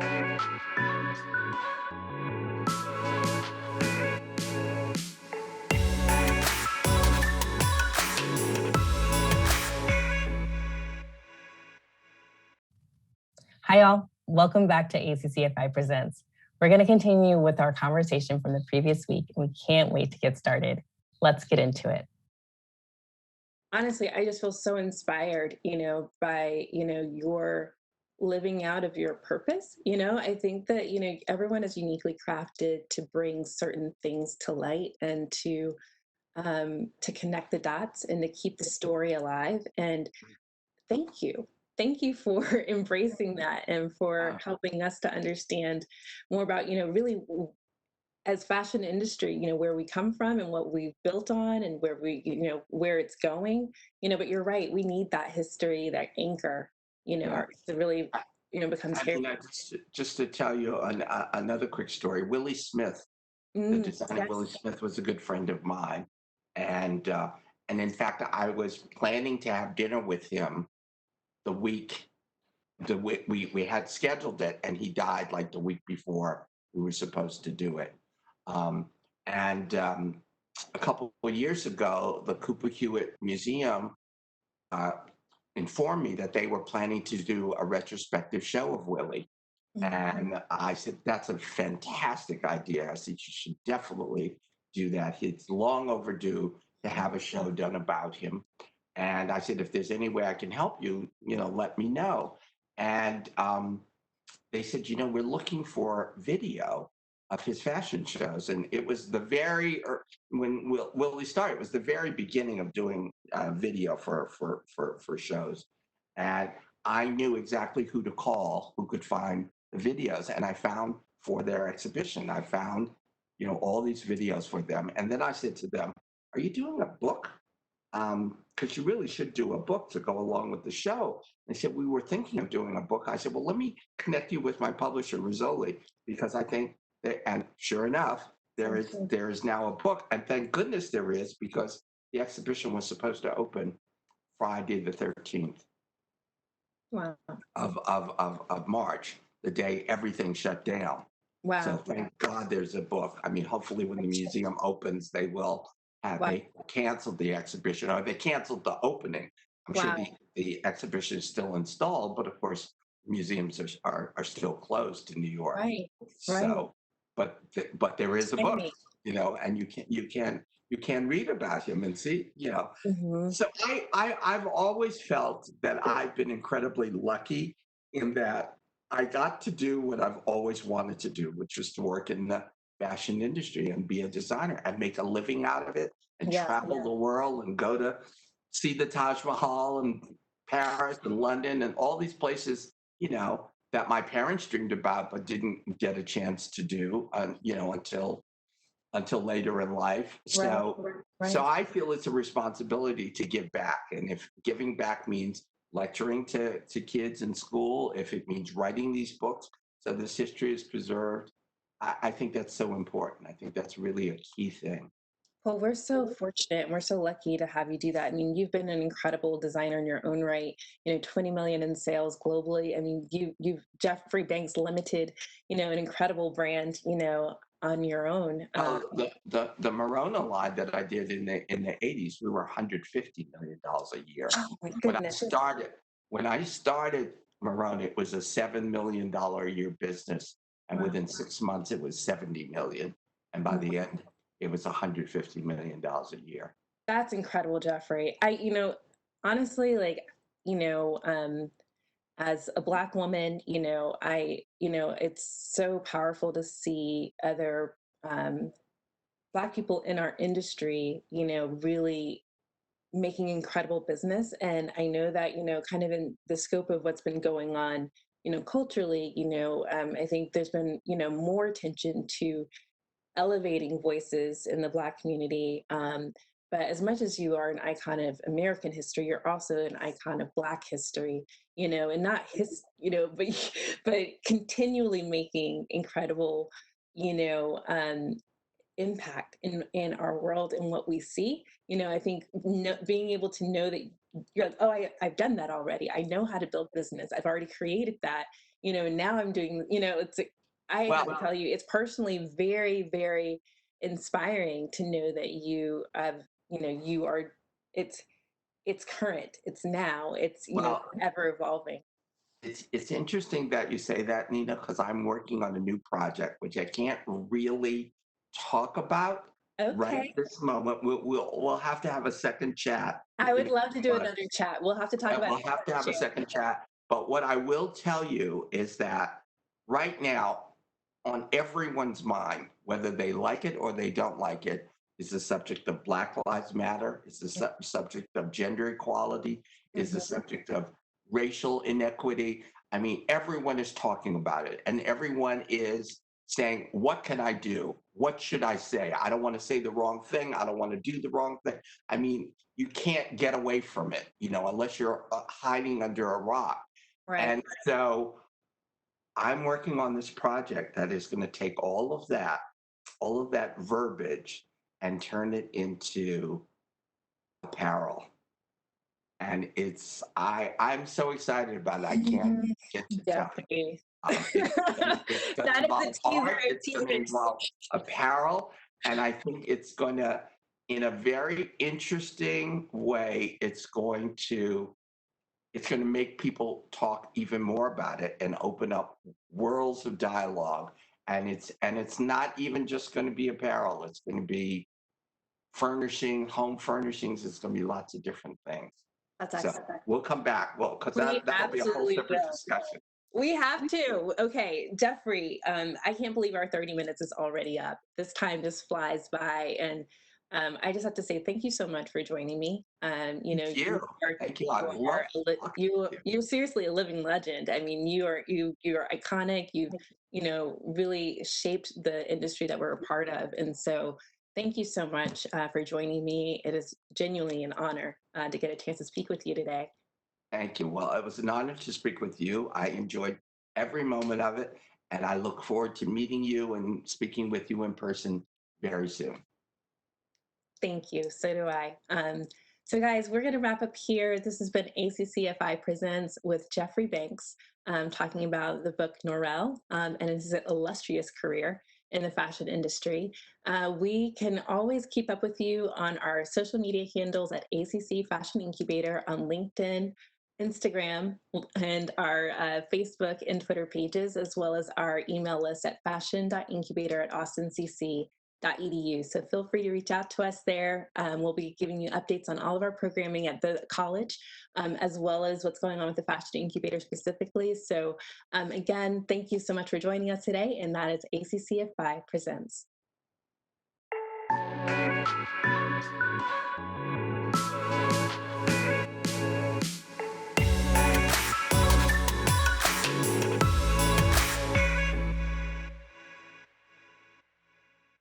Hi, all. Welcome back to ACCFI Presents. We're going to continue with our conversation from the previous week, and we can't wait to get started. Let's get into it. Honestly, I just feel so inspired, by, your living out of your purpose. I think that, everyone is uniquely crafted to bring certain things to light and to connect the dots and to keep the story alive. And thank you. Thank you for embracing that and for helping us to understand more about, really as fashion industry, where we come from and what we've built on and where where it's going, but you're right. We need that history, that anchor, Yeah. to really, become I scary. mean, just to tell you another quick story. Willie Smith, the designer Willie Yes. Smith, was a good friend of mine, and in fact, I was planning to have dinner with him the week we had scheduled it, and he died like the week before we were supposed to do it. Um, and a couple of years ago, the Cooper Hewitt Museum uh, informed me that they were planning to do a retrospective show of Willie. And I said, that's a fantastic idea. I said, you should definitely do that. It's long overdue to have a show done about him. And I said, if there's any way I can help you, let me know. And they said, we're looking for video of his fashion shows. And it was when Willie started, it was the very beginning of doing video for shows. And I knew exactly who to call, who could find the videos. And I found for their exhibition, I found, all these videos for them. And then I said to them, are you doing a book? Because you really should do a book to go along with the show. They said, we were thinking of doing a book. I said, well, let me connect you with my publisher, Rizzoli, because I think that, and sure enough, there is now a book. And thank goodness there is, because the exhibition was supposed to open Friday the 13th Wow. of March, the day everything shut down. So Wow. thank God there's a book. I mean, hopefully when the museum opens, they will have, Wow. they canceled the exhibition, or they canceled the opening. I'm sure Wow. the exhibition is still installed, but of course, museums are still closed in New York. Right. Right. So, but there is a book, Exciting. and you can read about him and see, Mhm. So I've always felt that I've been incredibly lucky in that I got to do what I've always wanted to do, which was to work in the fashion industry and be a designer and make a living out of it and Yeah. travel the world and go to see the Taj Mahal and Paris and London and all these places, that my parents dreamed about but didn't get a chance to do, until later in life. Right. So I feel it's a responsibility to give back. And if giving back means lecturing to kids in school, if it means writing these books so this history is preserved, I think that's so important. I think that's really a key thing. Well, we're so fortunate and we're so lucky to have you do that. I mean, you've been an incredible designer in your own right, 20 million in sales globally. I mean, you've Jeffrey Banks Limited, an incredible brand, on your own. Oh, the Morona line that I did in the 80s, we were $150 million a year. Oh my When I goodness. started, when I started Morona, it was a $7 million a year business, and Wow. within 6 months, it was 70 million, and by the end, it was $150 million a year. That's incredible, Jeffrey. Honestly, like, as a Black woman, it's so powerful to see other Black people in our industry, really making incredible business. And I know that, kind of in the scope of what's been going on, culturally, I think there's been, more attention to elevating voices in the Black community. But as much as you are an icon of American history, you're also an icon of Black history, and not but but continually making incredible, you know, um, impact in our world and what we see. I think being able to know that you're like, oh, I've done that already. I know how to build business. I've already created that. now I'm doing, I have to tell you, it's personally very, very inspiring to know that you have, you are, it's current, it's now, it's, Well, ever evolving. it's interesting that you say that, Nina, because I'm working on a new project, which I can't really talk about right at Okay. this moment. We'll have to have a second chat. I would love to do another chat. We'll have to talk And about we'll have to have a too. second chat. But what I will tell you is that right now, on everyone's mind, whether they like it or they don't like it, is the subject of Black Lives Matter, is the subject of gender equality, is the Mhm. subject of racial inequity. I mean, everyone is talking about it, and everyone is saying, what can I do? What should I say? I don't want to say the wrong thing. I don't want to do the wrong thing. I mean, you can't get away from it, unless you're hiding under a rock. Right. And so I'm working on this project that is going to take all of that verbiage and turn it into apparel. And I'm so excited about it. I can't Mhm. get to tell you. Definitely. It's going to That is involve the teaser art, of it's going to teasers. involve apparel, and I think it's going to, in a very interesting way, it's going to make people talk even more about it and open up worlds of dialogue. And it's not even just going to be apparel. It's going to be home furnishings. It's going to be lots of different things. That's So excellent. we'll come back. Well, because We that'll be a whole absolutely separate will. discussion. We have to. Okay, Jeffrey, I can't believe our 30 minutes is already up. This time just flies by. And I just have to say thank you so much for joining me. Thank you. Thank you. I love talking to you. you're seriously a living legend. I mean, you're iconic. You've, really shaped the industry that we're a part of. And so thank you so much for joining me. It is genuinely an honor to get a chance to speak with you today. Thank you. Well, it was an honor to speak with you. I enjoyed every moment of it, and I look forward to meeting you and speaking with you in person very soon. Thank you. So do I. So, guys, we're going to wrap up here. This has been ACCFI Presents with Jeffrey Banks, talking about the book Norell and his illustrious career in the fashion industry. We can always keep up with you on our social media handles at ACC Fashion Incubator on LinkedIn, Instagram, and our Facebook and Twitter pages, as well as our email list at fashion.incubator@austincc.edu. So feel free to reach out to us there. We'll be giving you updates on all of our programming at the college, as well as what's going on with the Fashion Incubator specifically. So again, thank you so much for joining us today. And that is ACCFI Presents.